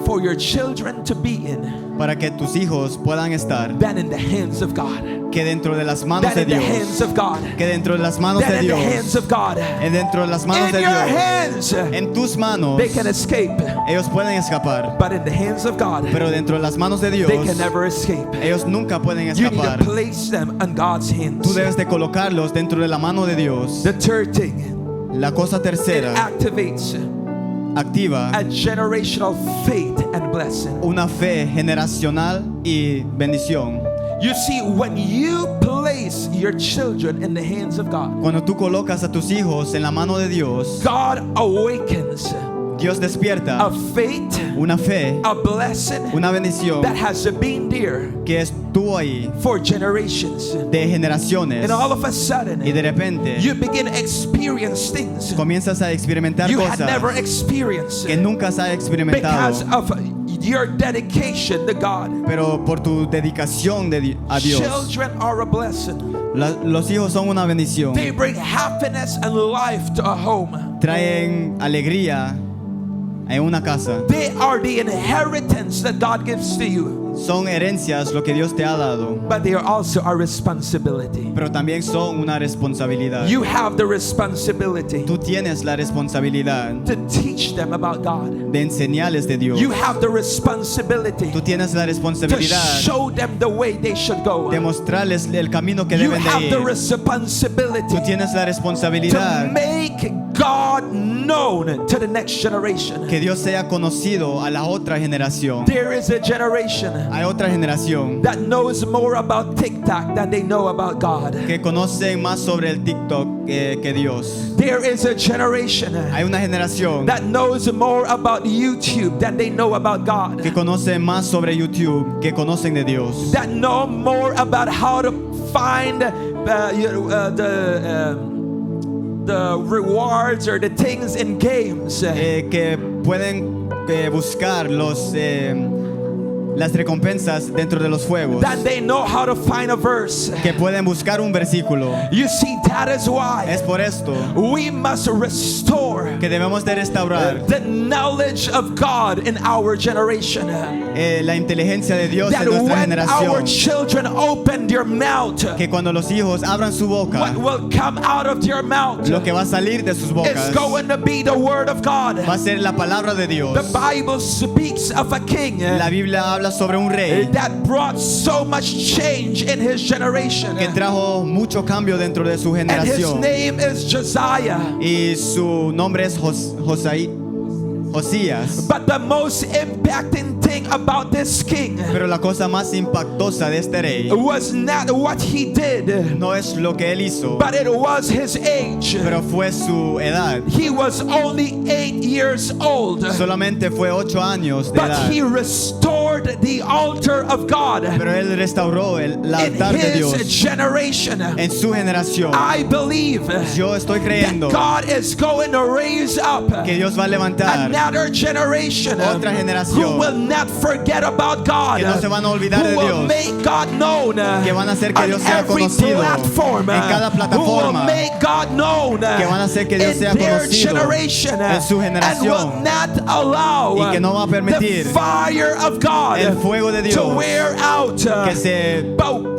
for your children to be in para que tus hijos puedan estar than in the hands of God. que dentro de las manos Than de in the Dios. hands of God. Que dentro de las manos Than de in the Dios. hands of God. Dentro de las manos In de your Dios. hands, En tus manos they can escape. ellos pueden escapar, But in the hands of God, pero dentro de las manos de Dios they can never escape. ellos nunca pueden You need to escapar. place them on God's hands. Tú debes de colocarlos dentro de la mano de Dios. The third thing, La cosa it tercera, activates activa a generational faith and blessing. una fe generacional y bendición. You see, when you place your children in the hands of God, Cuando tú colocas a tus hijos en la mano de Dios, God awakens Dios despierta a faith, una fe, a blessing una bendición that has been there que estuvo ahí for generations. de generaciones, And all of a sudden, y de repente you begin to experience things comienzas a experimentar you had never cosas experienced que nunca has because experimentado, of your dedication to God. pero por tu dedicación a Dios. Children are a blessing. Los hijos son una bendición, They bring happiness and life to a home. traen alegría en una casa. They are the inheritance that God gives to you, Son herencias lo que Dios te ha dado, but they are also a responsibility. pero también son una responsabilidad. You have the responsibility Tú tienes la responsabilidad to teach them about God. de enseñarles de Dios. You have the responsibility Tú tienes la to responsabilidad show them the way they should go. de mostrarles el camino que You deben de have the ir. responsibility Tú tienes la to responsabilidad make God known to the next generation. Que Dios sea conocido a la otra generación. There is a generation Hay otra generación that knows more about TikTok than they know about God. que conocen más sobre el TikTok que Dios. There is a generation Hay una generación that knows more about YouTube than they know about God. que conoce más sobre YouTube que conocen de Dios. That know more about how to find the rewards or the things in games. Que pueden buscar las recompensas dentro de los juegos. That they know how to find a verse. Que pueden buscar un versículo. You see, that is why Es por esto we must restore que debemos de restaurar the knowledge of God in our generation. la inteligencia de Dios That en nuestra when our generación. children open their mouth, Que cuando los hijos abran su boca, what will come out of their mouth lo que va a salir de sus bocas is going to be the word of God. va a ser la palabra de Dios. The Bible speaks of a king La Biblia habla sobre un rey that brought so much change in his generation. que trajo mucho cambio dentro de su And his generación. name is Josiah. Y su nombre es Josías. But the most impacting thing about this king Pero la cosa más impactosa de este rey was not what he did, no es lo que él hizo, but it was his age. pero fue su edad. He was only 8 years old, Solamente fue 8 años de but edad. he restored the altar of God Pero él restauró el in altar de his Dios generation. en su generación. I believe Yo estoy that creyendo God is going to raise up que Dios va a levantar another generation otra who generación will not forget about God, que no se van a olvidar de who will Dios, make God known que van a hacer que on Dios sea every conocido platform, en cada who will plataforma, make God known que van a hacer que Dios in sea their conocido generation, en su and generación, will not allow y que no va a permitir the fire of God el fuego de to Dios wear out.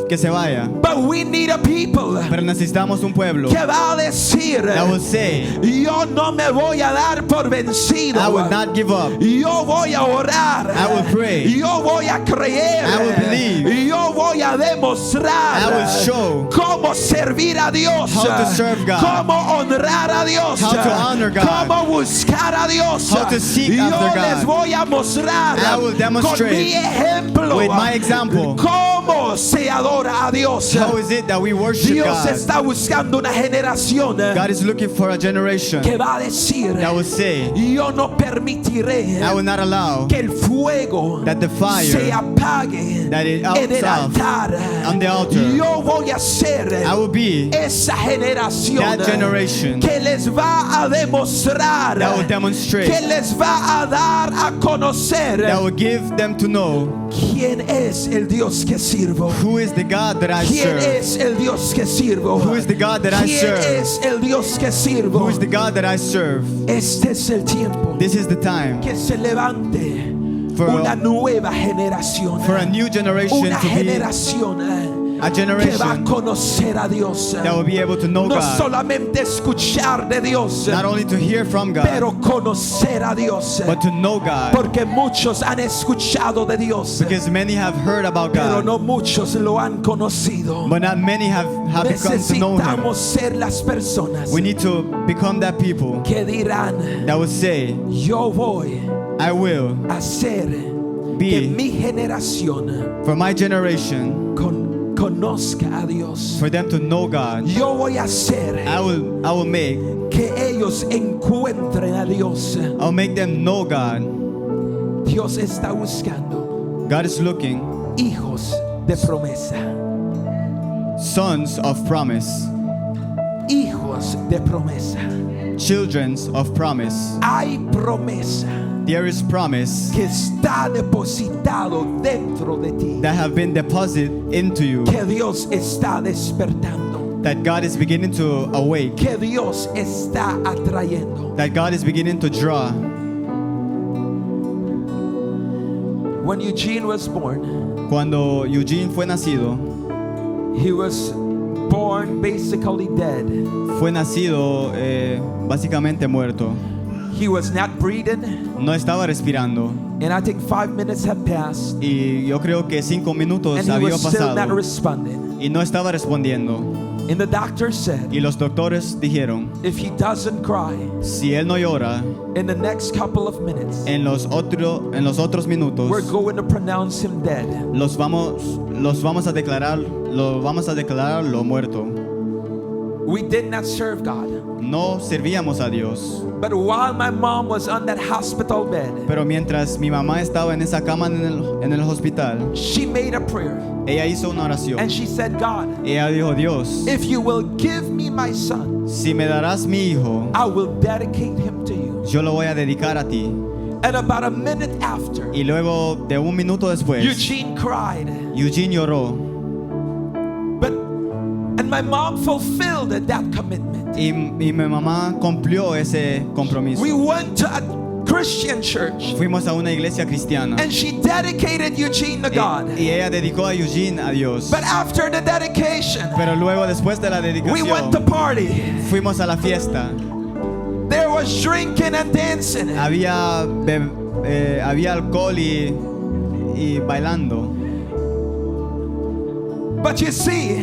que se vaya. But we need a people Pero necesitamos un pueblo que va a decir, that will say, yo no me voy a dar por vencido. I will not give up. Yo voy a orar. I will pray. Yo voy a creer. I will believe. Yo voy a demostrar I will show cómo servir a Dios. how to serve God, Cómo honrar a Dios. how to honor God, Cómo buscar a Dios. how to seek Yo after les God. voy a mostrar I will con demonstrate mi ejemplo with my example cómo se adora a Dios. how is it that we worship Dios God. está buscando una generación God is looking for a generation que va a decir, that will say, yo no permitiré I will not allow que el fuego that the fire se apague that it en el outs altar. on the altar. Yo voy a ser I will be esa generación that generation que les va a demostrar, that will demonstrate, que les va a dar a conocer that will give them to know quién es el Dios que sirvo. who is the God that I ¿Quién serve. es el Dios que sirvo? Who is the God that I ¿Quién serve? es el Dios que sirvo? Who is the God that I serve? Este es el tiempo This is the time que se levante for una nueva generación. a new generation Una to be generación a que va a generation conocer a Dios. that will be able to know No God, solamente escuchar de Dios, not only to hear from God, pero conocer a Dios. but to know God, Porque muchos han escuchado de Dios, because many have heard about pero God, no muchos lo han conocido. but not many have become to know Him. Necesitamos ser las personas We need to become that people que dirán, that will say, yo voy I will a hacer que be mi generación for my generation, conozca a Dios. for them to know God. Yo voy a hacer I will make que ellos encuentren a Dios. I'll make them know God. Dios está buscando God is looking hijos de promesa. sons of promise, Hijos de promesa. children of promise. Hay promesa There is promise que está depositado dentro de ti, that have been deposited into you, que Dios está despertando, that God is beginning to awake, que Dios está atrayendo. that God is beginning to draw. When Eugene was born, Cuando Eugene fue nacido, he was born basically dead. fue nacido básicamente muerto. He was not breathing, No estaba respirando. and I think 5 minutes had passed, Y yo creo que 5 minutos and he había was still not pasado responding. y no estaba respondiendo. And the doctor said, Y los doctores dijeron, if he doesn't cry, si él no llora, in the next couple of minutes, en los otros minutos, we're going to pronounce him dead. lo vamos a declararlo muerto. We did not serve God. No servíamos a Dios. But while my mom was on that hospital bed, Pero mientras mi mamá estaba en esa cama en el hospital, she made a prayer. ella hizo una oración. And she said, God, Ella dijo, Dios, if you will give me my son, si me darás mi hijo, I will dedicate him to you. yo lo voy a dedicar a ti. And about a minute after, Y luego de un minuto después, Eugene cried. Eugene lloró. And my mom fulfilled that commitment. Y mi mamá cumplió ese compromiso. We went to a Christian church, Fuimos a una iglesia cristiana. and she dedicated Eugene to God. Y ella dedicó a Eugene a Dios. But after the dedication, Pero luego, después de la we went to dedicación, party. fuimos a la fiesta. There was drinking and dancing. Había alcohol y bailando. But you see,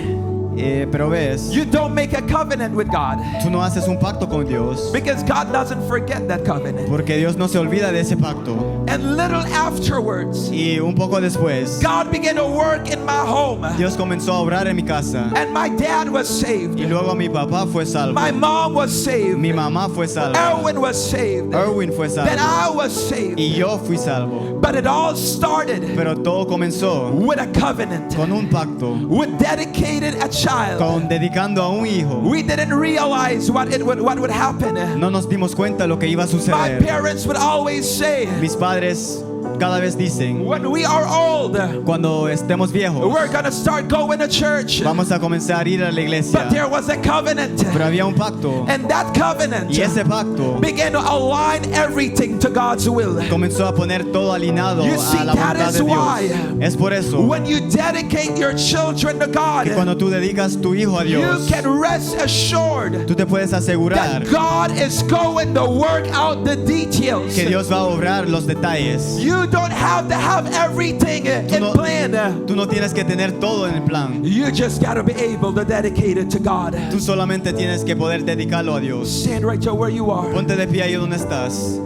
Pero ves, you don't make a covenant with God, tú no haces un pacto con Dios, because God doesn't forget that covenant. porque Dios no se olvida de ese pacto. And little afterwards, Y un poco después, God began to work in my home. Dios comenzó a obrar en mi casa. And my dad was saved. Y luego mi papá fue salvo. My mom was saved. Mi mamá fue salva. Erwin was saved. Erwin fue Then salvo. I was saved. Y yo fui salvo. But it all started Pero todo comenzó with a covenant, con un pacto, with dedicated a child. con dedicando a un hijo. We didn't realize what would happen. No nos dimos cuenta lo que iba a My suceder. parents would always say, Mis padres cada vez dicen, when we are old, cuando estemos viejos, we're gonna start going to church. vamos a comenzar a ir a la iglesia. But there was a covenant, Pero había un pacto. and that covenant Y ese pacto began to align everything to God's will. comenzó a poner todo alineado You see, a la that voluntad is de why Dios. Es por eso when you dedicate your children to God, que cuando tú dedicas tu hijo a you Dios, can rest assured tú te puedes asegurar that God is going to work out the details. que Dios va a obrar los detalles. You don't have to have everything in plan. Tú no tienes que tener todo en el plan. You just got to be able to dedicate it to God. Tú solamente tienes que poder dedicarlo a Dios. Stand right there where you are. Ponte de pie ahí donde estás.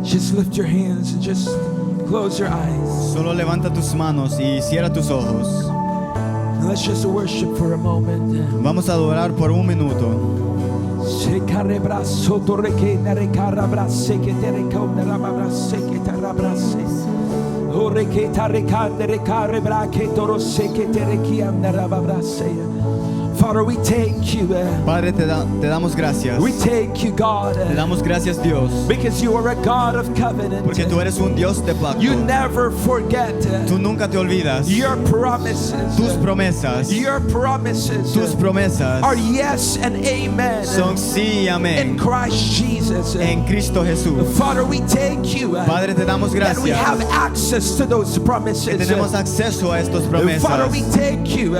Just lift your hands and just close your eyes. Solo levanta tus manos y cierra tus ojos. And let's just worship for a moment. Vamos a adorar por un minuto. Father, we thank you. Padre, te damos gracias. We thank you, God, Te damos gracias, Dios, because you are a God of covenant. porque tú eres un Dios de pacto. You never forget Tú nunca te olvidas. your promises. Tus promesas, Your promises tus promesas are yes and amen son sí y in amén Christ Jesus. en Cristo Jesús. Father, we thank you Padre, te damos that we have gracias. access to those promises. Tenemos acceso a estos Father, we promesas. thank you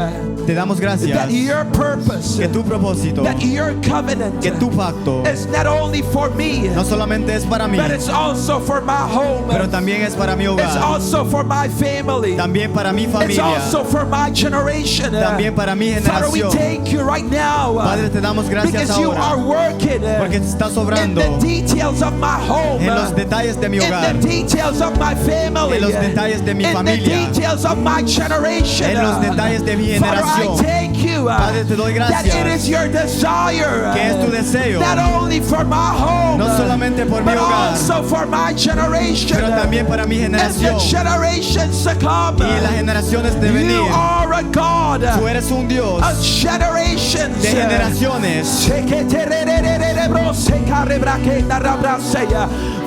Te damos gracias that your purpose, que tu propósito, that your covenant que tu pacto is not only for me, no solamente es para mí, but it's also for my home. pero también es para mi It's hogar, also for my family. también para mi It's familia, also for my generation. también para mi Father, we generación. thank you right now Padre, te damos gracias because you are ahora, working porque estás in obrando the details of my home, en los detalles de mi in hogar, the details of my family, en los detalles de mi in the familia, details of my generation. en los detalles de mi Father, I generación. thank you Padre, te doy that it gracias is your desire, que es tu deseo, not only for my home, no solamente por mi but hogar, also for my generation, pero también para mi and the generación generations to come. y las generaciones de You venir. are a God Tú eres un Dios of generations. de generaciones.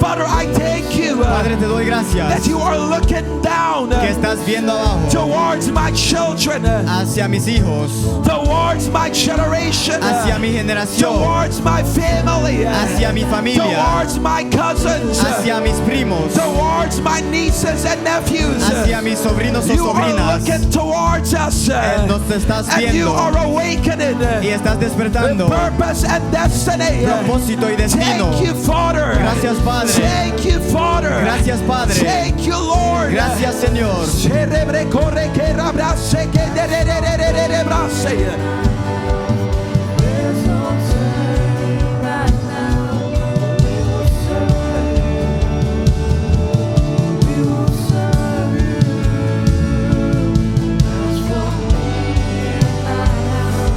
Father, I thank you Padre, te doy that gracias you are looking down que estás viendo abajo towards my children. hacia mis hijos, towards my generation, hacia mi generación, towards my family, hacia mi familia, towards my cousins, hacia mis primos, towards my nieces and nephews. hacia mis sobrinos o You are sobrinas. looking towards us, Nos estás and you viendo are awakening y estás with despertando purpose and destiny. propósito y destino. Thank you, Father. Gracias, Padre. Thank you, Father. Gracias, Padre. Thank you, Lord. Gracias, Señor. Cerebre corre que rabrase que de brase.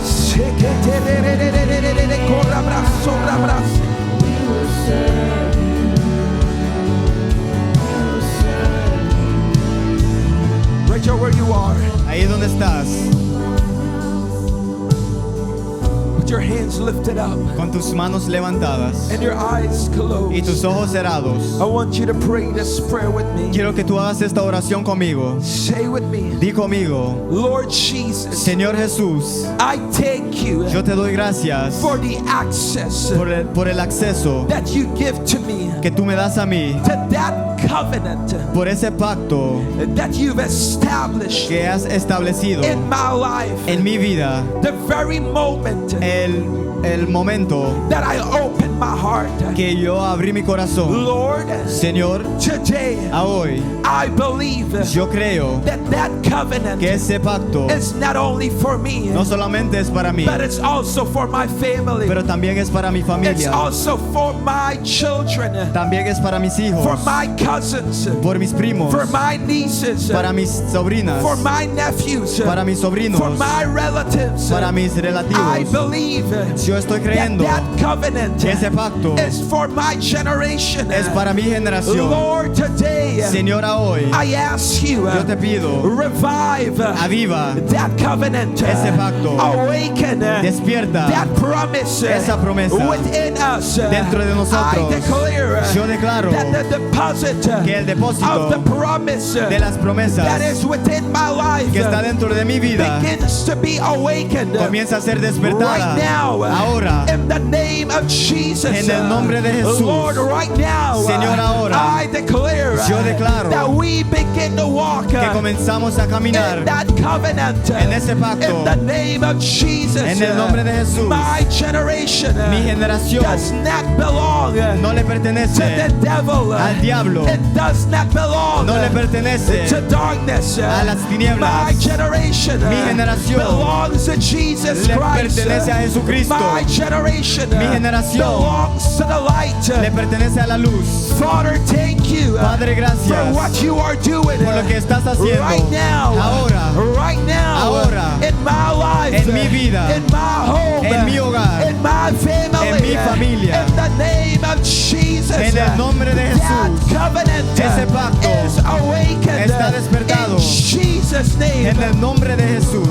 Se que te corra brazo, rabrase. Right there where you are, Ahí donde estás, with your hands lifted up con tus manos levantadas and your eyes closed. y tus ojos cerrados, I want you to pray this prayer with me. quiero que tú hagas esta oración conmigo. Say with me, Di conmigo, Lord Jesus, Señor Jesús, I thank you yo te doy gracias for the access por el acceso that you give to me que tú me das a mí, to that covenant por ese pacto that you've established que has establecido in my life. en mi vida, The very moment el momento that I open my heart, que yo abrí mi corazón. Lord, Señor, today a hoy I believe yo creo that covenant que ese pacto is not only for me, no solamente es para mí, but it's also for my family. pero también es para mi It's familia, also for my children, también es para mis hijos, for my cousins, por mis primos, for my nieces, para mis sobrinas, for my nephews, para mis sobrinos, for my relatives. para mis I relativos. believe Yo estoy that creyendo that covenant que ese pacto is for my generation. es para mi generación. Lord, today Señora, hoy I ask you, yo te pido, revive aviva that covenant, ese pacto, awaken despierta that promise esa promesa within us. dentro de I nosotros. declare Yo declaro that the deposit que el of depósito the promise de las that promesas is within my life que está dentro de mi vida begins to be awakened comienza a ser despertada right now, ahora, in the name of Jesus. en el nombre de Jesús. Lord, right now, Señor, ahora, I declare yo declaro that we begin to walk que comenzamos a caminar in that covenant, en ese pacto, in the name of Jesus. en el nombre de Jesús. My generation Mi generación does not belong no le to the pertenece devil. al diablo, It does not belong no le pertenece to darkness. a las tinieblas. My generation Mi generación belongs to Jesus le Christ. pertenece a Jesucristo. My generation Mi generación belongs to the light. le pertenece a la luz. Father, thank you Padre, gracias for what you are doing por lo que estás haciendo right now, ahora, in my life, en mi vida, in my home, en mi hogar, in my family, en mi familia. in the name of Jesus. En el nombre de That Jesús, covenant ese pacto is awakened está despertado in Jesus' name. en el nombre de Jesús.